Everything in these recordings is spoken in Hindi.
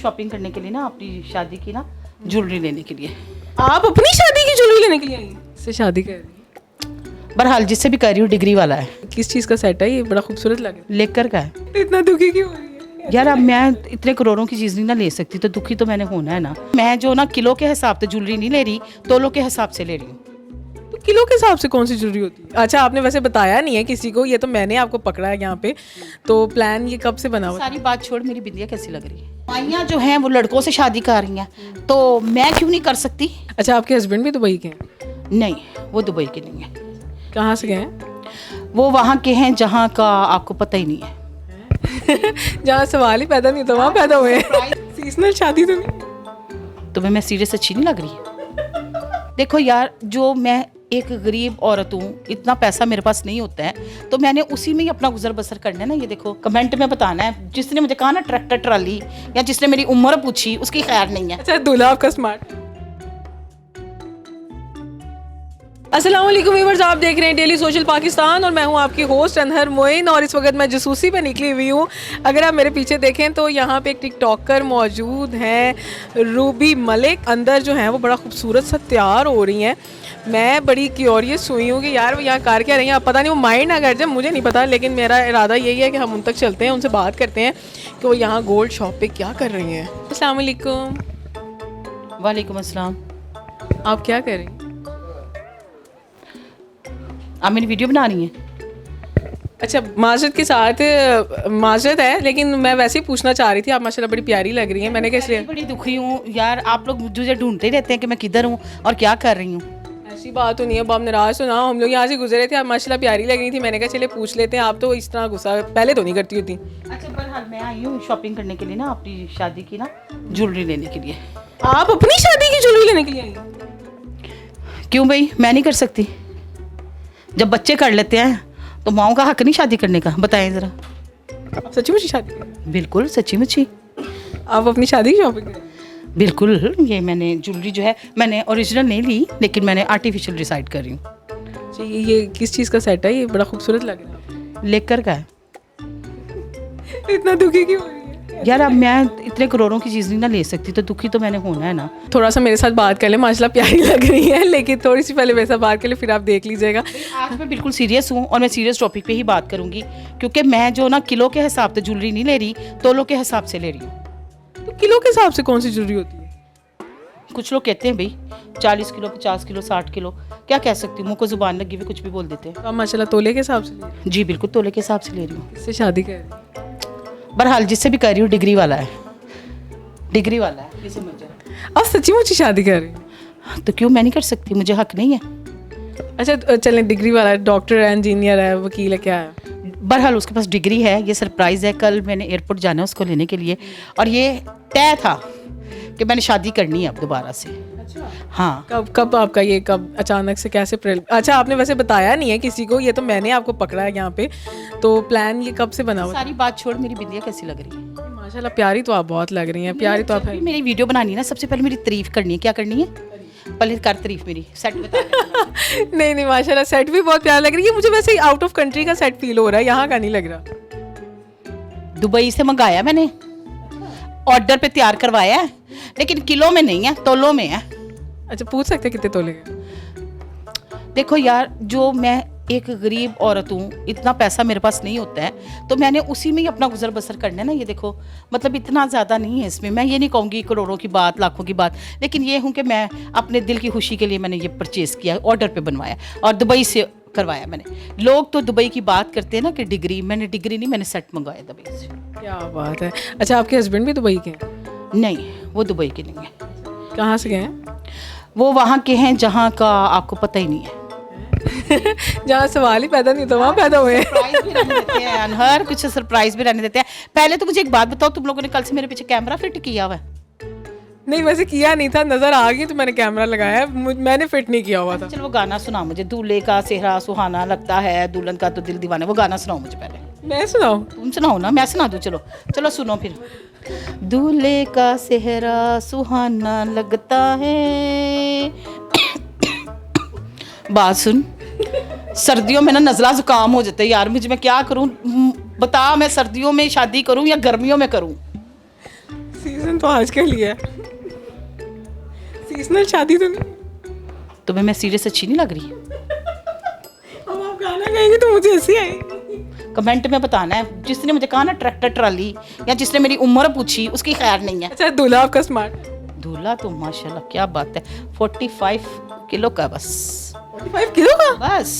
शॉपिंग करने के लिए ना, अपनी शादी की ना ज्वेलरी लेने के लिए। आप अपनी शादी की ज्वेलरी लेने के लिए आई हैं? से शादी कर रही हैं? बहरहाल जिससे भी कर रही हूँ डिग्री वाला है। किस चीज़ का सेट है ये? बड़ा खूबसूरत लग रहा लेकर का है है। इतना दुखी क्यों हो रही है? यार। अब मैं इतने करोड़ों की चीज़ नहीं ना ले सकती, तो दुखी तो मैंने होना है ना। मैं जो ना किलो के हिसाब से ज्वेलरी नहीं ले रही, तोलों के हिसाब से ले रही हूँ। तो किलो के हिसाब से कौन सी ज्वेलरी होती है? अच्छा, आपने वैसे बताया नहीं है किसी को, ये तो मैंने आपको पकड़ा है यहाँ पे। तो प्लान ये कब से बना हुआ? सारी बात छोड़, मेरी बिंदिया कैसी लग रही है? माइयाँ जो हैं वो लड़कों से शादी कर रही हैं, तो मैं क्यों नहीं कर सकती? अच्छा, आपके हस्बैंड भी दुबई के हैं? नहीं, वो दुबई के नहीं है। कहाँ से गए हैं? वो वहाँ के हैं जहाँ का आपको पता ही नहीं है। जहाँ सवाल ही पैदा नहीं होता वहाँ पैदा हुए हैं। सीजनल शादी तो नहीं? तुम्हें मैं सीरियस अच्छी नहीं लग रही है? देखो यार, जो मैं एक गरीब औरत हूँ, इतना पैसा मेरे पास नहीं होता है, तो मैंने उसी में ही अपना गुजर बसर करना है ना। ये देखो, कमेंट में बताना है, जिसने मुझे कहा ना ट्रैक्टर ट्राली, या जिसने मेरी उम्र पूछी, उसकी खैर नहीं है। अच्छा, दूल्हा आपका स्मार्ट। अस्सलाम वालेकुम व्यूअर्स, आप देख रहे हैं डेली सोशल पाकिस्तान और मैं हूं आपकी होस्ट अनहर मोइन। और इस वक्त मैं जसूसी पे निकली हुई हूं। अगर आप मेरे पीछे देखें तो यहाँ पे एक टिकटॉकर मौजूद हैं, रूबी मलिक। अंदर जो हैं वो बड़ा खूबसूरत सा तैयार हो रही हैं। मैं बड़ी क्यूरियस हुई हूँ कि यार वो यहाँ कर क्या रही हैं। अब पता नहीं वो माइंड ना कर जाए, मुझे नहीं पता, लेकिन मेरा इरादा यही है कि हम उन तक चलते हैं, उनसे बात करते हैं कि वो यहाँ गोल्ड शॉप पे क्या कर रही हैं। अस्सलाम वालेकुम। वालेकुम अस्सलाम। आप क्या कर रही हैं? आप मेरी वीडियो बना रही हैं? अच्छा, माजरत के साथ माजरत है, लेकिन मैं वैसे ही पूछना चाह रही थी, आप माशाल्लाह बड़ी प्यारी लग रही हैं। मैंने कैसे बड़ी दुखी हूँ यार, आप लोग मुझे ढूंढते ही रहते हैं कि मैं किधर हूँ और क्या कर रही हूँ। ऐसी बात तो नहीं है, अब आप नाराज तो ना हो। हम लोग यहाँ से गुजरे थे, आप माशाल्लाह प्यारी लग रही थी। मैंने कहा चले पूछ लेते हैं। आप तो इस तरह गुस्सा पहले तो नहीं करती होती। अच्छा, बहरहाल मैं आई हूँ शॉपिंग करने के लिए ना, अपनी शादी की ना ज्वेलरी लेने के लिए। आप अपनी शादी की ज्वेलरी लेने के लिए आई हैं? क्यों भाई, मैं नहीं कर सकती? जब बच्चे कर लेते हैं तो माओं का हक नहीं शादी करने का? बताएं ज़रा। आप सच्ची मुझी शादी करें? बिल्कुल सच्ची मुच्ची। आप अपनी शादी की शॉपिंग करें? बिल्कुल। ये मैंने ज्वेलरी जो है, मैंने ओरिजिनल नहीं ली, लेकिन मैंने आर्टिफिशियल डिसाइड कर रही हूँ। अच्छा, ये किस चीज़ का सेट है? ये बड़ा खूबसूरत लग रहा है। लेकर का है। इतना दुखी क्यों हो रही है? यार, अब मैं इतने करोड़ों की चीज़ नहीं ना ले सकती, तो दुखी तो मैंने होना है ना। थोड़ा सा मेरे साथ बात कर ले, माशाल्लाह प्यारी लग रही है, लेकिन थोड़ी सी पहले मेरे साथ बात कर ले, फिर आप देख लीजिएगा। आज मैं बिल्कुल सीरियस हूँ और मैं सीरियस टॉपिक पे ही बात करूँगी, क्योंकि मैं जो ना किलो के हिसाब से ज्वेलरी नहीं ले रही, तोलों के हिसाब से ले रही हूँ। तो किलो के हिसाब से कौन सी ज्वेलरी होती है? कुछ लोग कहते हैं भाई 40 किलो, 50 किलो, 60 किलो, क्या कह सकती हूँ, मुँह को जुबान लगी हुई कुछ भी बोल देते हैं। तो आप माशाल्लाह तोले के हिसाब से ले रही हैं? जी बिल्कुल, तोले के हिसाब से ले रही हूँ। इससे शादी कर रही हैं? बहरहाल जिससे भी कर रही हूँ डिग्री वाला है, डिग्री वाला है, ये समझ जाओ। आप सच्ची मुझी शादी कर रही हैं? तो क्यों मैं नहीं कर सकती? मुझे हक नहीं है? अच्छा चलें, डिग्री वाला है, डॉक्टर है, इंजीनियर है, वकील है, क्या है? बहरहाल उसके पास डिग्री है। ये सरप्राइज़ है, कल मैंने एयरपोर्ट जाना है उसको लेने के लिए, और ये तय था कि मैंने शादी करनी है अब दोबारा से। अच्छा, हाँ। कब आपका ये कब अचानक से कैसे अच्छा, आपने वैसे बताया नहीं है किसी को, ये तो मैंने आपको पकड़ा है यहाँ पे। तो प्लान ये कब से बना हुआ? सारी बात छोड़, मेरी बिंदिया कैसी लग रही है? माशाल्लाह प्यारी तो आप बहुत लग रही हैं। प्यारी तो आप हैं। मेरी वीडियो बनानी है ना, सबसे पहले मेरी तारीफ करनी है। क्या करनी है? पहले कर तारीफ मेरी। सेट बता। नहीं नहीं, माशाल्लाह सेट भी बहुत प्यारा लग रही है। मुझे वैसे आउट ऑफ कंट्री का सेट फील हो रहा है, यहाँ का नहीं लग रहा। दुबई से मंगाया मैंने, ऑर्डर पे तैयार करवाया है, लेकिन किलो में नहीं है, तोलों में है। अच्छा, पूछ सकते हैं कितने तोले के? देखो यार, जो मैं एक गरीब औरत हूँ, इतना पैसा मेरे पास नहीं होता है, तो मैंने उसी में ही अपना गुजर बसर करना है ना। ये देखो, मतलब इतना ज़्यादा नहीं है इसमें। मैं ये नहीं कहूँगी करोड़ों की बात, लाखों की बात, लेकिन ये हूँ कि मैं अपने दिल की खुशी के लिए मैंने ये परचेज़ किया, ऑर्डर पे बनवाया और दुबई से करवाया मैंने। लोग तो दुबई की बात करते हैं ना कि डिग्री, मैंने डिग्री नहीं, मैंने सेट मंगवाया दुबई से। क्या बात है। अच्छा, आपके हस्बैंड भी दुबई के हैं? नहीं, वो दुबई के नहीं है। कहाँ से गए हैं? वो वहाँ के हैं जहाँ का आपको पता ही नहीं है। जहाँ सवाल ही पैदा नहीं होता वहाँ पैदा हुए हैं। सरप्राइज भी रहने देते हैं अनहर, कुछ सरप्राइज भी रहने देते हैं। पहले तो मुझे एक बात बताओ, तुम लोगों ने कल से मेरे पीछे कैमरा फिट किया हुआ है? नहीं, वैसे किया नहीं था, नजर आ गई तो मैंने कैमरा लगाया है, मैंने फिट नहीं किया हुआ था। चलो वो गाना सुनाओ मुझे, दूल्हे का सेहरा सुहाना लगता है, दुल्हन का तो दिल दीवाना। वो गाना सुनाओ मुझे पहले। मैं सुनाऊं? तुम सुनाओ ना, मैं सुना दूँ? चलो चलो सुनो फिर। दूल्हे का सेहरा सुहाना लगता है। बात सुन, सर्दियों में ना नज़ला जुकाम हो जाता है यार मुझे, मैं क्या करूं? बता, मैं सर्दियों में शादी करूं या गर्मियों में करूं? सीजन तो आज के लिए है, सीजनल शादी तो नहीं। तुम्हें मैं सीरियस अच्छी नहीं लग रही? अब आप गाना गाएंगे तो मुझे हंसी आएगी। कमेंट में बताना है, जिसने मुझे कहा ना ट्रैक्टर ट्राली, या जिसने मेरी उम्र पूछी, उसकी खैर नहीं है। अच्छा, दूल्हा आपका स्मार्ट है। दूल्हा तो माशाल्लाह क्या बात है, 45 किलो का बस। 45 किलो का? बस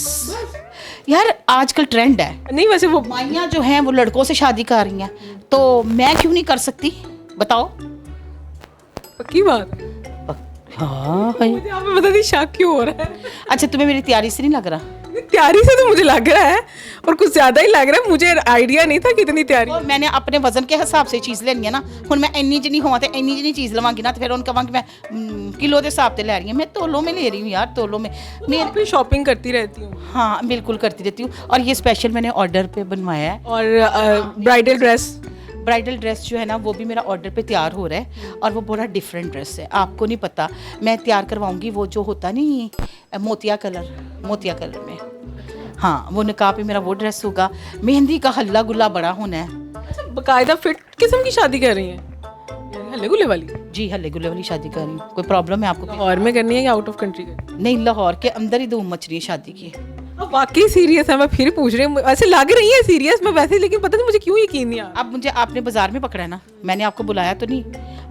यार आजकल ट्रेंड है, नहीं वैसे वो माइयाँ जो हैं वो लड़कों से शादी कर रही हैं, तो मैं क्यों नहीं कर सकती बताओ? पक्की बात। हाँ भाई। मुझे आप बता दी शक क्यों हो रहा है? अच्छा तुम्हें मेरी तैयारी से नहीं लग रहा? तैयारी से तो मुझे लग रहा है, और कुछ ज्यादा ही लग रहा है। मुझे आइडिया नहीं था कितनी तैयारी। और मैंने अपने वजन के हिसाब से चीज़ लेनी है ना, हुन मैं इन्नी जिनी होवा ते इन्नी जिनी चीज़ लवांगी ना, तो फिर उनका कहांगी मैं किलो के हिसाब से ले रही हूँ। मैं तोलों में ले रही हूँ यार, तोलों में। मैं मैं शॉपिंग करती रहती हूँ। हाँ बिल्कुल करती रहती हूँ, और ये स्पेशल मैंने ऑर्डर पे बनवाया है। और ब्राइडल ड्रेस, ब्राइडल ड्रेस जो है ना वो भी मेरा ऑर्डर पे तैयार हो रहा है, और वो बड़ा डिफरेंट ड्रेस है, आपको नहीं पता। मैं तैयार करवाऊंगी वो जो होता नहीं मोतिया कलर में। हाँ वो निकाह पे मेरा वो ड्रेस होगा। मेहंदी का हल्ला गुल्ला बड़ा होना है। अच्छा बाकायदा फिट किस्म की शादी कर रही हैं, हल्ले गुल्ले वाली? जी हल्ले गुल्ले वाली शादी कर रही हूँ। कोई प्रॉब्लम है आपको? लाहौर में करनी है या आउट ऑफ कंट्री करनी है? नहीं, लाहौर के अंदर ही धूम मच रही है शादी की। अब वाकई सीरियस है, मैं फिर पूछ रही हूँ। ऐसे लग रही है सीरियस मैं वैसे, लेकिन पता नहीं मुझे क्यों यकीन नहीं आ रहा। अब मुझे आपने बाजार में पकड़ा है ना, मैंने आपको बुलाया तो नहीं।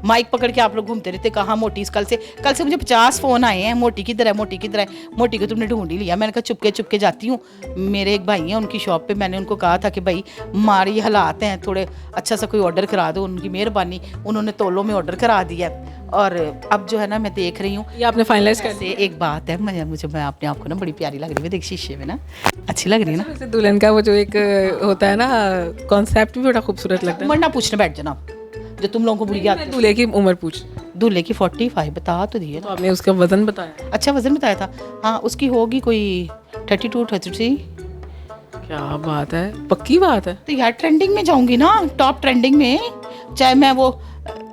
माइक पकड़ के आप लोग घूमते रहते, कहाँ मोटी? कल से मुझे 50 फ़ोन आए हैं, मोटी किधर है, मोटी किधर है, मोटी को तुमने ढूंढ ही लिया। मैंने कहा चुपके जाती हूँ। मेरे एक भाई हैं उनकी शॉप पे, मैंने उनको कहा था कि भाई हमारे ये हालात हैं, थोड़े अच्छा सा कोई ऑर्डर करा दो। उनकी मेहरबानी, उन्होंने तोलों में ऑर्डर करा दिया। और अब जो है ना मैं देख रही हूँ, ये आपने फाइनलाइज कर से एक बात है, मुझे मैं अपने आप को ना बड़ी प्यारी लग रही है, देख शीशे में ना अच्छी लग रही है ना। वैसे दुल्हन का वो जो एक होता है ना कॉन्सेप्ट भी बड़ा खूबसूरत लगता है। उम्र ना पूछने बैठ जाना, जो तुम लोगों को बुरी आती है। दूल्हे की उम्र पूछ, दूल्हे की 45 बता तो दिए तो ना। आपने उसका वजन बताया? अच्छा वजन बताया था, हाँ उसकी होगी कोई 32 33। क्या बात है, पक्की बात है। तो यार ट्रेंडिंग में जाऊंगी ना, टॉप ट्रेंडिंग में। चाहे मैं वो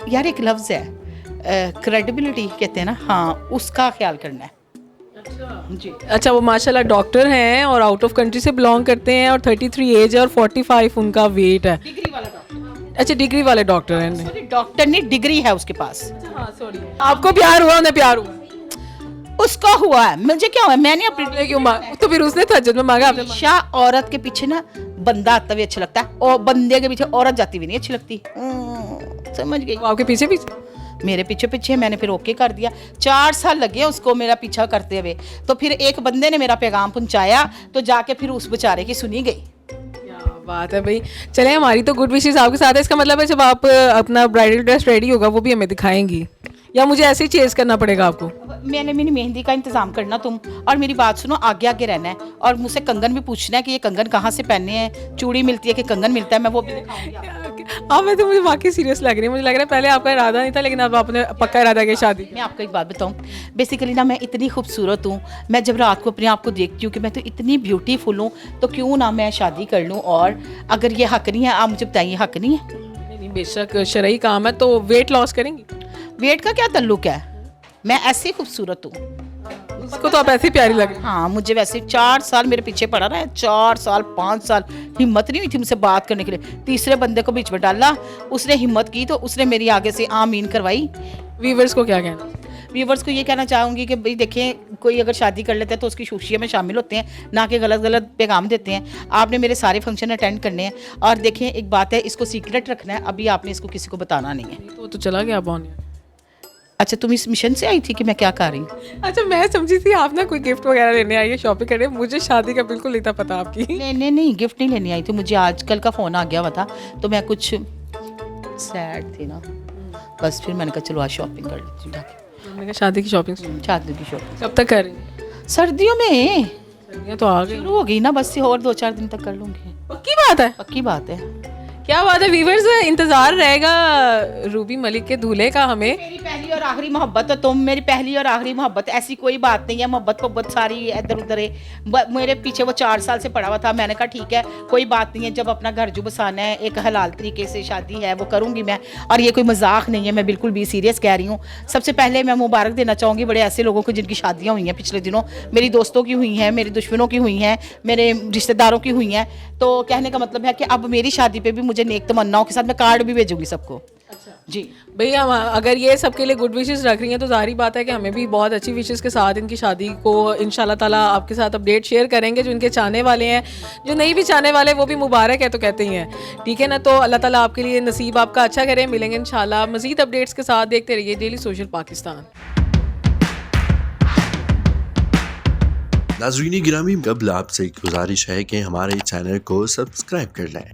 यार एक लफ्ज़ है क्रेडिबिलिटी कहते हैं ना, हाँ उसका ख्याल करना है। जी अच्छा वो माशाल्लाह डॉक्टर हैं और आउट ऑफ कंट्री से बिलोंग करते हैं, और 33 एज है और 45 उनका वेट है। डिग्री वाला डॉक्टर। अच्छा डिग्री वाले डॉक्टर हैं। सॉरी डॉक्टर नहीं, डिग्री है उसके पास। हाँ सॉरी, आपको प्यार हुआ, उन्हें प्यार हुआ? उसका हुआ है, मुझे क्या हुआ? मैंने अपनी आपने क्यों मांगा? तो फिर उसने तहज्जुद में मांगा आपने? शाह औरत के पीछे ना बंदा आता भी अच्छा लगता है, और बंदे के पीछे औरत जाती भी नहीं अच्छी लगती। समझ गई? वो आपके पीछे पीछे? मेरे पीछे मैंने फिर ओके कर दिया। 4 साल लगे उसको मेरा पीछा करते हुए, तो फिर एक बंदे ने मेरा पैगाम पहुंचाया, तो जाके फिर उस बेचारे की सुनी गई। क्या बात है भाई। चले हमारी तो गुड विशेस आपके साथ है। इसका मतलब है जब आप अपना ब्राइडल ड्रेस रेडी होगा वो भी हमें दिखाएंगी, या मुझे ऐसे ही चेज करना पड़ेगा आपको? मैंने मेरी मेहंदी का इंतजाम करना तुम, और मेरी बात सुनो, आगे आगे रहना है, और मुझसे कंगन भी पूछना है कि ये कंगन कहाँ से पहनने हैं, चूड़ी मिलती है कि कंगन मिलता है, मैं वो भी दिखाऊंगी आपको। अब मैं तो मुझे वाकई सीरियस लग रही है। मुझे लग रहा है पहले आपका इरादा नहीं था, लेकिन अब आपने पक्का इरादा किया शादी। मैं आपको एक बात बताऊं, बेसिकली ना मैं इतनी खूबसूरत हूँ, मैं जब रात को अपने आप को देखती हूँ कि मैं तो इतनी ब्यूटीफुल हूँ, तो क्यों ना मैं शादी कर लूँ। और अगर ये हक नहीं है, आप मुझे बताइए हक नहीं है? नहीं बेशक शरई काम है। तो वेट लॉस करेंगी? वेट का क्या ताल्लुक है, मैं ऐसे खूबसूरत हूँ। उसको तो आप ऐसे ही प्यारी लग रही हाँ मुझे वैसे 4 साल मेरे पीछे पड़ा रहा है, 4 साल 5 साल हिम्मत नहीं हुई थी मुझसे बात करने के लिए। तीसरे बंदे को बीच में डाला, उसने हिम्मत की, तो उसने मेरी आगे से आमीन करवाई। व्यूवर्स को क्या कहना? व्यूवर्स को ये कहना चाहूँगी कि भाई देखें, कोई अगर शादी कर लेता है तो उसकी खुशियों में शामिल होते हैं, ना कि गलत गलत पैगाम देते हैं। आपने मेरे सारे फंक्शन अटेंड करने हैं, और देखें एक बात है, इसको सीक्रेट रखना है, अभी आपने इसको किसी को बताना नहीं है। तो वो तो चला गया बॉन। अच्छा तुम इस मिशन से आई थी कि मैं क्या कर रही हूँ? अच्छा मैं समझी थी आप ना कोई गिफ्ट वगैरह लेने आई है, शॉपिंग करने। मुझे शादी का बिल्कुल नहीं था पता आपकी। लेने नहीं, गिफ्ट नहीं लेने आई थी, मुझे आजकल का फ़ोन आ गया हुआ था, तो मैं कुछ सैड थी ना, बस फिर मैंने कहा चलो आज शॉपिंग कर लेती हूँ जाके। मैंने कहा शादी की शॉपिंग शादी की शॉपिंग कब तक कर रही हैं? सर्दियों में सर्दियाँ तो आ गई। शुरू हो गई ना, बस और 2-4 दिन तक कर लूँगी। पक्की बात है? पक्की बात है। क्या बात है व्यूवर्स, इंतजार रहेगा रूबी मलिक के दूल्हे का हमें। मेरी पहली और आखिरी मोहब्बत है तुम, मेरी पहली और आखिरी मोहब्बत, ऐसी कोई बात नहीं है। मोहब्बत सारी इधर उधर है। मेरे पीछे वो 4 साल से पड़ा हुआ था, मैंने कहा ठीक है कोई बात नहीं है, जब अपना घर जो बसाना है, एक हलाल तरीके से शादी है वो करूँगी मैं, और ये कोई मजाक नहीं है, मैं बिल्कुल भी सीरियस कह रही हूँ। सबसे पहले मैं मुबारक देना चाहूँगी बड़े ऐसे लोगों को जिनकी शादियाँ हुई हैं पिछले दिनों, मेरी दोस्तों की हुई हैं, मेरे दुश्मनों की हुई हैं, मेरे रिश्तेदारों की हुई हैं। तो कहने का मतलब है कि अब मेरी शादी पे भी मुझे नेक तमन्नाओं के साथ मैं कार्ड भी भेजूंगी सबको। जी। भैया अगर ये सबके लिए गुड विशेस रख रही हैं तो जाहिर बात है कि हमें भी बहुत अच्छी विशेस के साथ इनकी शादी को इंशाल्लाह ताला आपके साथ अपडेट शेयर करेंगे। जो इनके चाहने वाले हैं, जो नहीं भी चाहने वाले, वो भी मुबारक है तो कहते ही हैं, ठीक है ना। तो अल्लाह ताला आपके लिए नसीब आपका अच्छा करे। मिलेंगे इंशाल्लाह मज़ीद अपडेट्स के साथ। देखते रहिए डेली सोशल पाकिस्तान। नाज़रीन गिरामी, कबल आपसे एक गुजारिश है कि हमारे चैनल को सब्सक्राइब कर लें